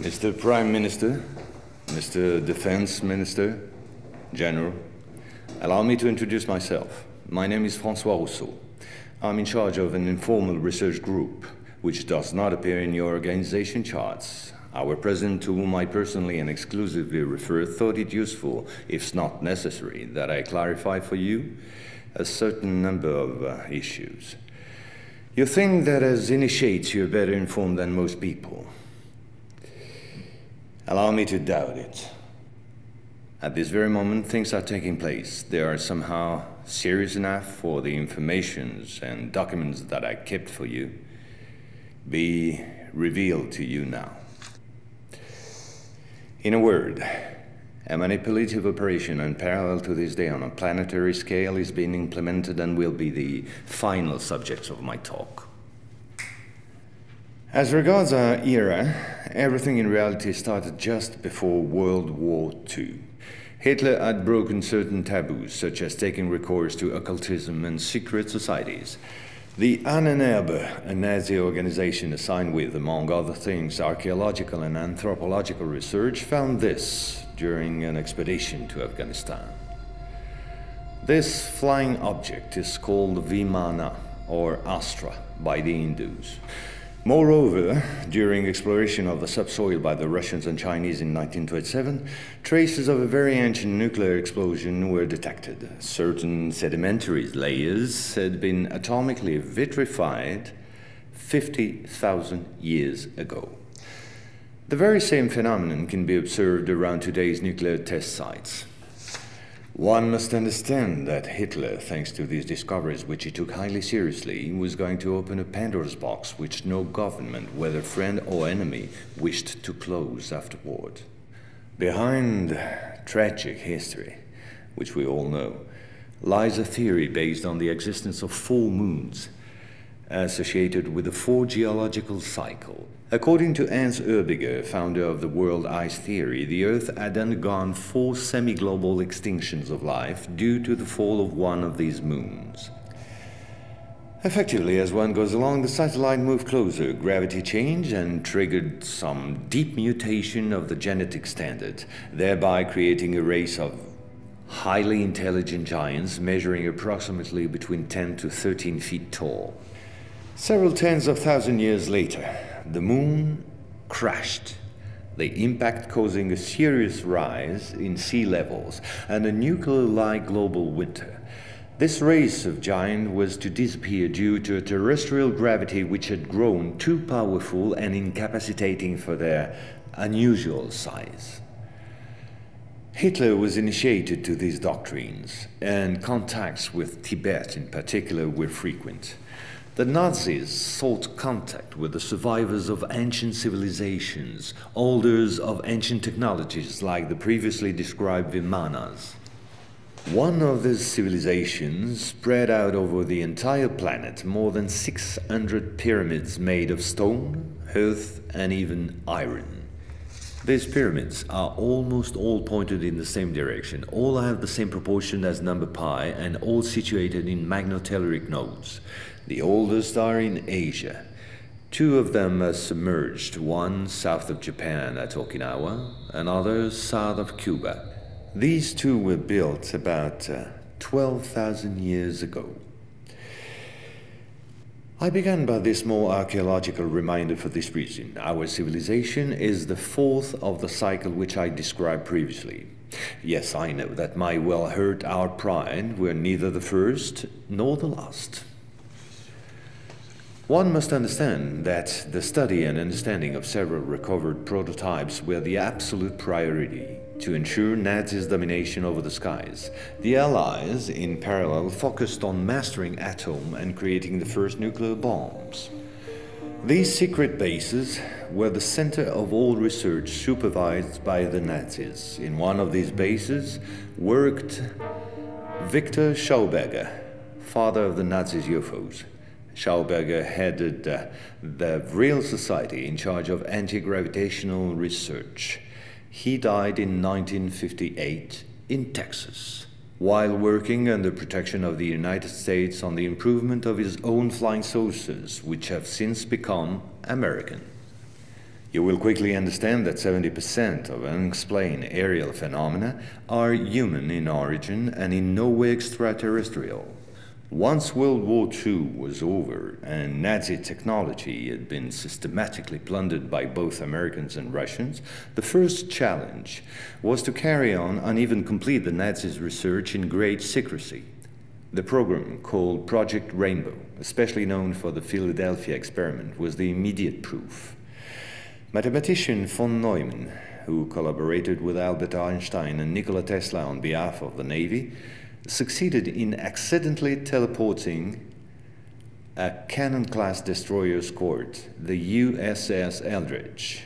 Mr. Prime Minister, Mr. Defense Minister, General, allow me to introduce myself. My name is François Rousseau. I'm in charge of an informal research group, which does not appear in your organization charts. Our president, to whom I personally and exclusively refer, thought it useful, if not necessary, that I clarify for you a certain number of issues. You think that as initiates you're better informed than most people. Allow me to doubt it. At this very moment, things are taking place. They are somehow serious enough for the informations and documents that I kept for you be revealed to you now. In a word, a manipulative operation unparalleled to this day on a planetary scale is being implemented and will be the final subject of my talk. As regards our era, everything in reality started just before World War II. Hitler had broken certain taboos, such as taking recourse to occultism and secret societies. The Ahnenerbe, a Nazi organization assigned with, among other things, archaeological and anthropological research, found this during an expedition to Afghanistan. This flying object is called Vimana, or Astra, by the Hindus. Moreover, during exploration of the subsoil by the Russians and Chinese in 1927, traces of a very ancient nuclear explosion were detected. Certain sedimentary layers had been atomically vitrified 50,000 years ago. The very same phenomenon can be observed around today's nuclear test sites. One must understand that Hitler, thanks to these discoveries, which he took highly seriously, was going to open a Pandora's box which no government, whether friend or enemy, wished to close afterward. Behind tragic history, which we all know, lies a theory based on the existence of full moons associated with the four geological cycle. According to Hans Erbiger, founder of the world ice theory, the Earth had undergone 4 semi-global extinctions of life due to the fall of one of these moons. Effectively, as one goes along, the satellite moved closer, gravity changed and triggered some deep mutation of the genetic standard, thereby creating a race of highly intelligent giants measuring approximately between 10 to 13 feet tall. Several tens of thousands years later, the moon crashed, the impact causing a serious rise in sea levels and a nuclear-like global winter. This race of giants was to disappear due to a terrestrial gravity which had grown too powerful and incapacitating for their unusual size. Hitler was initiated to these doctrines, and contacts with Tibet in particular were frequent. The Nazis sought contact with the survivors of ancient civilizations, holders of ancient technologies like the previously described Vimanas. One of these civilizations spread out over the entire planet more than 600 pyramids made of stone, earth, and even iron. These pyramids are almost all pointed in the same direction, all have the same proportion as number pi, and all situated in magnetotelluric nodes. The oldest are in Asia. 2 of them are submerged, one south of Japan at Okinawa, another south of Cuba. These 2 were built about 12,000 years ago. I began by this more archaeological reminder for this reason. Our civilization is the 4th of the cycle which I described previously. Yes, I know that might well hurt our pride. We're neither the first nor the last. One must understand that the study and understanding of several recovered prototypes were the absolute priority to ensure Nazis' domination over the skies. The Allies, in parallel, focused on mastering atom and creating the first nuclear bombs. These secret bases were the center of all research supervised by the Nazis. In one of these bases worked Victor Schauberger, father of the Nazis' UFOs. Schauberger headed the Real Society in charge of anti-gravitational research. He died in 1958 in Texas, while working under protection of the United States on the improvement of his own flying saucers, which have since become American. You will quickly understand that 70% of unexplained aerial phenomena are human in origin and in no way extraterrestrial. Once World War II was over and Nazi technology had been systematically plundered by both Americans and Russians, the first challenge was to carry on and even complete the Nazis' research in great secrecy. The program, called Project Rainbow, especially known for the Philadelphia experiment, was the immediate proof. Mathematician von Neumann, who collaborated with Albert Einstein and Nikola Tesla on behalf of the Navy, succeeded in accidentally teleporting a Cannon-class destroyer escort, the USS Eldridge.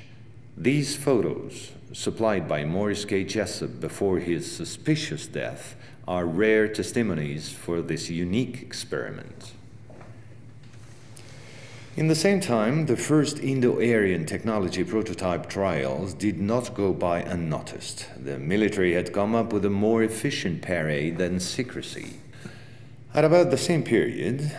These photos, supplied by Morris K. Jessup before his suspicious death, are rare testimonies for this unique experiment. In the same time, the first Indo-Aryan technology prototype trials did not go by unnoticed. The military had come up with a more efficient parade than secrecy. At about the same period,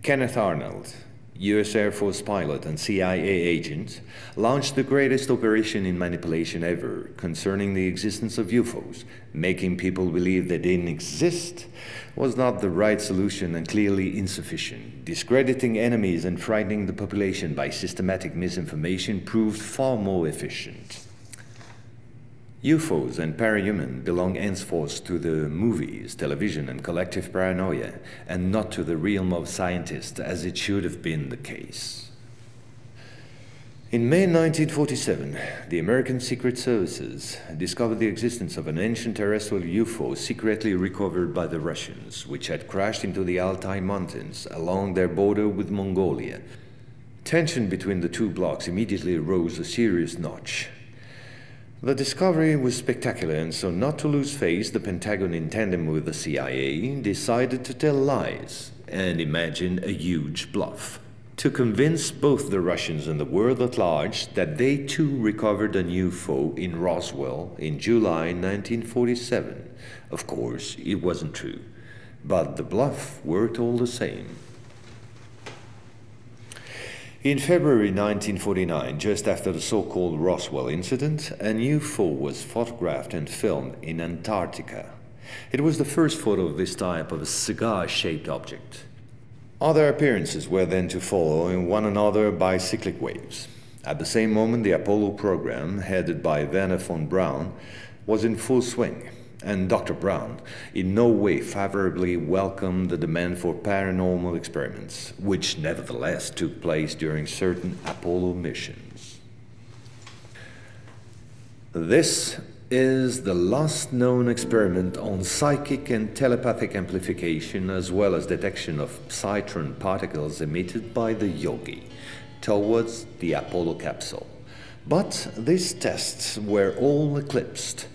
Kenneth Arnold, US Air Force pilot and CIA agent, launched the greatest operation in manipulation ever concerning the existence of UFOs. Making people believe they didn't exist was not the right solution and clearly insufficient. Discrediting enemies and frightening the population by systematic misinformation proved far more efficient. UFOs and parahuman belong henceforth to the movies, television, and collective paranoia, and not to the realm of scientists, as it should have been the case. In May 1947, the American Secret Services discovered the existence of an ancient terrestrial UFO secretly recovered by the Russians, which had crashed into the Altai Mountains along their border with Mongolia. Tension between the two blocs immediately rose a serious notch. The discovery was spectacular, and so not to lose face, the Pentagon, in tandem with the CIA, decided to tell lies and imagine a huge bluff to convince both the Russians and the world at large that they too recovered a UFO in Roswell in July 1947. Of course, it wasn't true, but the bluff worked all the same. In February 1949, just after the so-called Roswell incident, an UFO was photographed and filmed in Antarctica. It was the first photo of this type of a cigar-shaped object. Other appearances were then to follow in one another by cyclic waves. At the same moment, the Apollo program, headed by Wernher von Braun, was in full swing. And Dr. Braun in no way favorably welcomed the demand for paranormal experiments, which nevertheless took place during certain Apollo missions. This is the last known experiment on psychic and telepathic amplification, as well as detection of psytron particles emitted by the yogi towards the Apollo capsule. But these tests were all eclipsed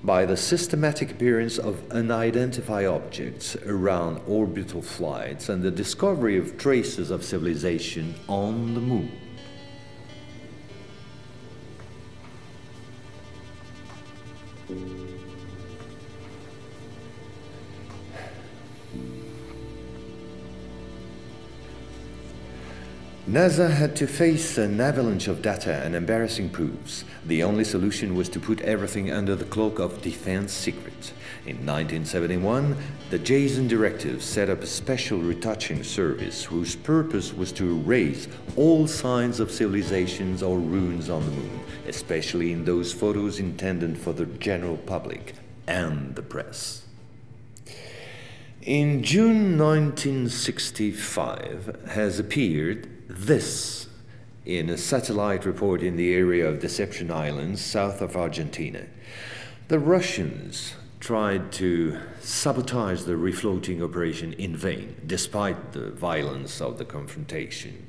by the systematic appearance of unidentified objects around orbital flights and the discovery of traces of civilization on the moon. NASA had to face an avalanche of data and embarrassing proofs. The only solution was to put everything under the cloak of defense secret. In 1971, the Jason Directive set up a special retouching service whose purpose was to erase all signs of civilizations or ruins on the moon, especially in those photos intended for the general public and the press. In June 1965 has appeared this in a satellite report in the area of Deception Islands, south of Argentina. The Russians tried to sabotage the refloating operation in vain, despite the violence of the confrontation.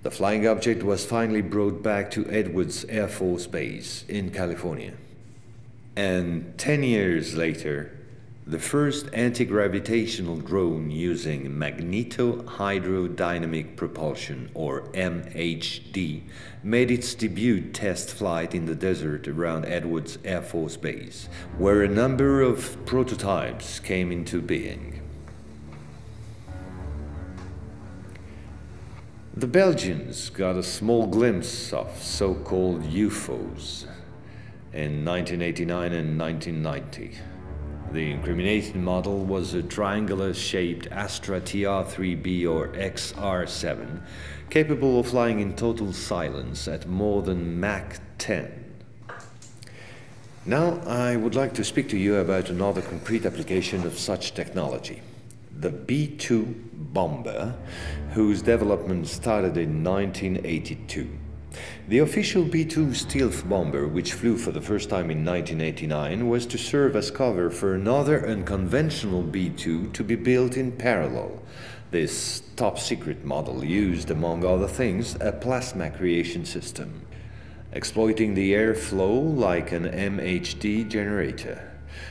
The flying object was finally brought back to Edwards Air Force Base in California. And 10 years later, the first anti-gravitational drone using magneto-hydrodynamic propulsion, or MHD, made its debut test flight in the desert around Edwards Air Force Base, where a number of prototypes came into being. The Belgians got a small glimpse of so-called UFOs in 1989 and 1990. The incriminating model was a triangular-shaped Astra TR-3B or XR-7, capable of flying in total silence at more than Mach 10. Now I would like to speak to you about another concrete application of such technology. The B-2 bomber, whose development started in 1982. The official B-2 stealth bomber, which flew for the first time in 1989, was to serve as cover for another unconventional B-2 to be built in parallel. This top-secret model used, among other things, a plasma creation system, exploiting the airflow like an MHD generator.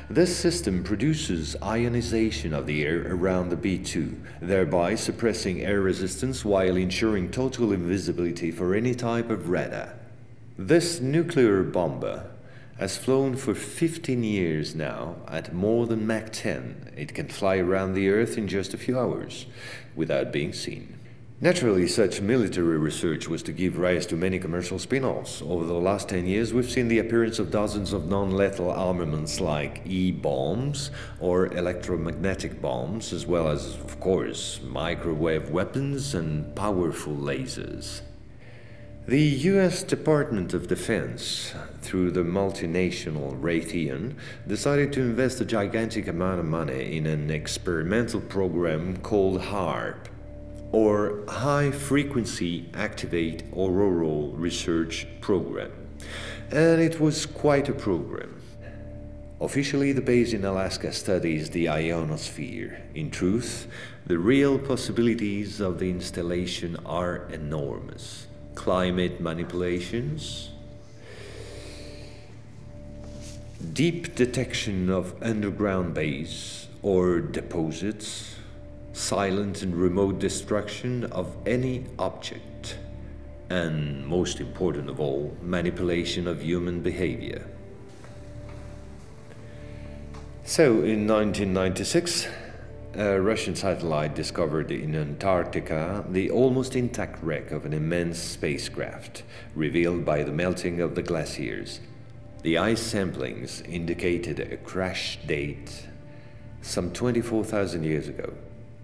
This system produces ionization of the air around the B-2, thereby suppressing air resistance while ensuring total invisibility for any type of radar. This nuclear bomber has flown for 15 years now at more than Mach 10. It can fly around the Earth in just a few hours without being seen. Naturally, such military research was to give rise to many commercial spin-offs. Over the last 10 years, we've seen the appearance of dozens of non-lethal armaments like E-bombs or electromagnetic bombs, as well as, of course, microwave weapons and powerful lasers. The US Department of Defense, through the multinational Raytheon, decided to invest a gigantic amount of money in an experimental program called HAARP, or High Frequency Activate Auroral Research Program. And it was quite a program. Officially, the base in Alaska studies the ionosphere. In truth, the real possibilities of the installation are enormous. Climate manipulations, deep detection of underground base or deposits, silent and remote destruction of any object, and most important of all, manipulation of human behavior. So, in 1996, a Russian satellite discovered in Antarctica the almost intact wreck of an immense spacecraft, revealed by the melting of the glaciers. The ice samplings indicated a crash date some 24,000 years ago.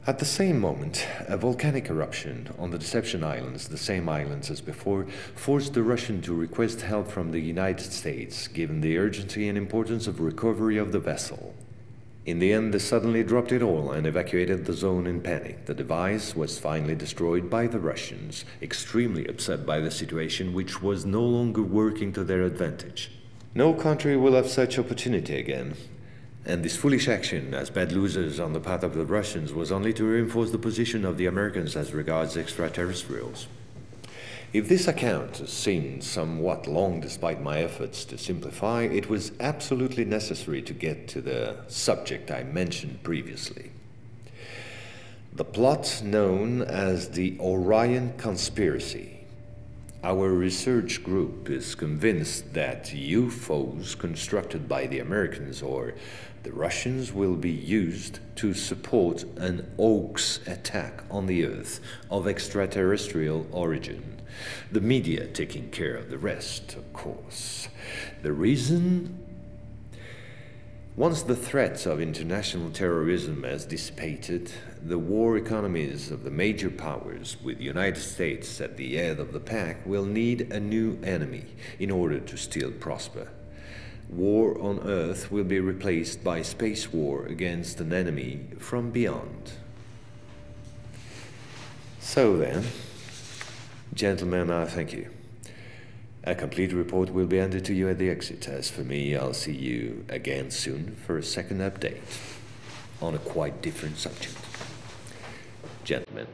At the same moment, a volcanic eruption on the Deception Islands, the same islands as before, forced the Russian to request help from the United States, given the urgency and importance of recovery of the vessel. In the end, they suddenly dropped it all and evacuated the zone in panic. The device was finally destroyed by the Russians, extremely upset by the situation, which was no longer working to their advantage. No country will have such opportunity again. And this foolish action, as bad losers on the part of the Russians, was only to reinforce the position of the Americans as regards extraterrestrials. If this account seemed somewhat long despite my efforts to simplify, it was absolutely necessary to get to the subject I mentioned previously. The plot known as the Orion Conspiracy. Our research group is convinced that UFOs constructed by the Americans or the Russians will be used to support an hoax attack on the Earth of extraterrestrial origin. The media taking care of the rest, of course. The reason? Once the threat of international terrorism has dissipated, the war economies of the major powers, with the United States at the head of the pack, will need a new enemy in order to still prosper. War on Earth will be replaced by space war against an enemy from beyond. So then, gentlemen, I thank you. A complete report will be handed to you at the exit. As for me, I'll see you again soon for a second update on a quite different subject. Gentlemen.